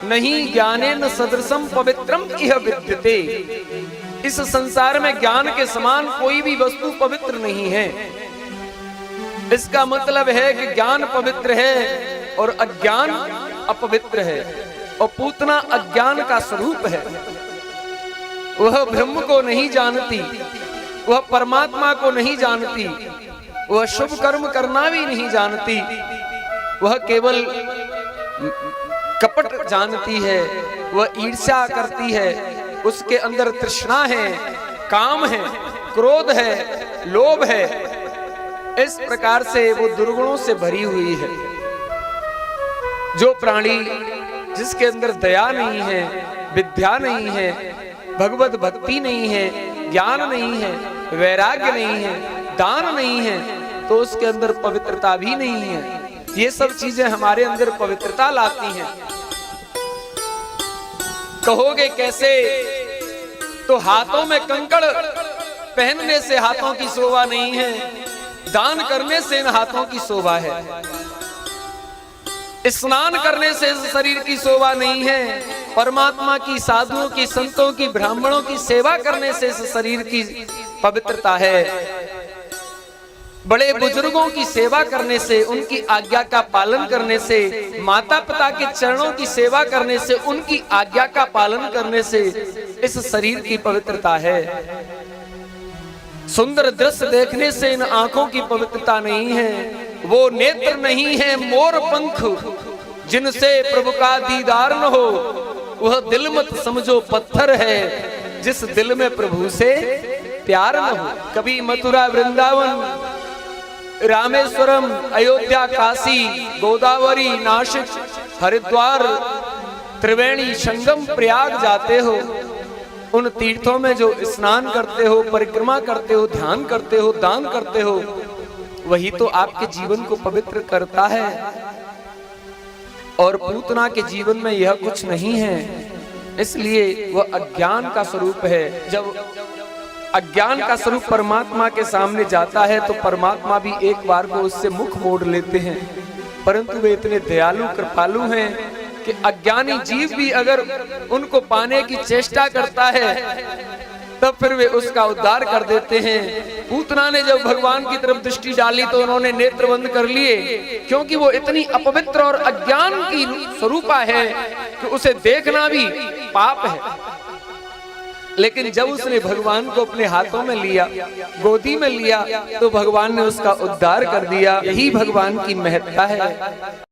नहीं ज्ञानेन सदृशम पवित्रम इह विद्यते। इस संसार में ज्ञान के समान कोई भी वस्तु पवित्र नहीं है। इसका मतलब है कि ज्ञान पवित्र है और अज्ञान अपवित्र है, और पूतना अज्ञान का स्वरूप है। वह ब्रह्म को नहीं जानती, वह परमात्मा को नहीं जानती, वह शुभ कर्म करना भी नहीं जानती, वह केवल कपट जानती है, वह ईर्ष्या करती है, उसके अंदर तृष्णा है, काम है, क्रोध है, लोभ है। इस प्रकार से वो दुर्गुणों से भरी हुई है। जो प्राणी जिसके अंदर दया नहीं है, विद्या नहीं है, भगवत भक्ति नहीं है, ज्ञान नहीं है, वैराग्य नहीं है, दान नहीं है, तो उसके अंदर पवित्रता भी नहीं है। ये सब चीजें हमारे अंदर पवित्रता लाती हैं। कहोगे कैसे? तो हाथों में कंकड़ पहनने से हाथों की शोभा नहीं है, दान करने से इन हाथों की शोभा है, स्नान करने से इस शरीर की शोभा नहीं है, परमात्मा की, साधुओं की, संतों की, ब्राह्मणों की सेवा करने से इस शरीर की पवित्रता है। बड़े बुजुर्गों की सेवा करने से, उनकी आज्ञा का पालन करने से, माता पिता के चरणों की सेवा करने से, उनकी आज्ञा का पालन करने से इस शरीर की पवित्रता है। सुंदर दृश्य देखने से इन आंखों की पवित्रता नहीं है। वो नेत्र नहीं है मोर पंख जिनसे प्रभु का दीदार न हो, वह दिल मत समझो पत्थर है जिस दिल में प्रभु से प्यार न हो। कभी मथुरा, वृंदावन, रामेश्वरम, अयोध्या, काशी, गोदावरी, नासिक, हरिद्वार, त्रिवेणी संगम, प्रयाग जाते हो, उन तीर्थों में जो स्नान करते हो, परिक्रमा करते हो, ध्यान करते हो, दान करते हो, वही तो आपके जीवन को पवित्र करता है। और पूतना के जीवन में यह कुछ नहीं है, इसलिए वह अज्ञान का स्वरूप है। जब अज्ञान का स्वरूप परमात्मा के सामने जाता है तो परमात्मा भी एक बार को उससे मुख मोड़ लेते हैं, परंतु वे इतने दयालु कृपालु हैं कि अज्ञानी जीव भी अगर उनको पाने की चेष्टा करता है तब फिर वे उसका उद्धार कर देते हैं। पूतना ने जब भगवान की तरफ दृष्टि डाली तो उन्होंने नेत्र बंद कर लिए, क्योंकि वो इतनी अपवित्र और अज्ञान की स्वरूपा है कि उसे देखना भी पाप है। लेकिन जब उसने भगवान को अपने हाथों में लिया, गोदी में लिया, तो भगवान ने उसका उद्धार कर दिया। यही भगवान की महत्ता है।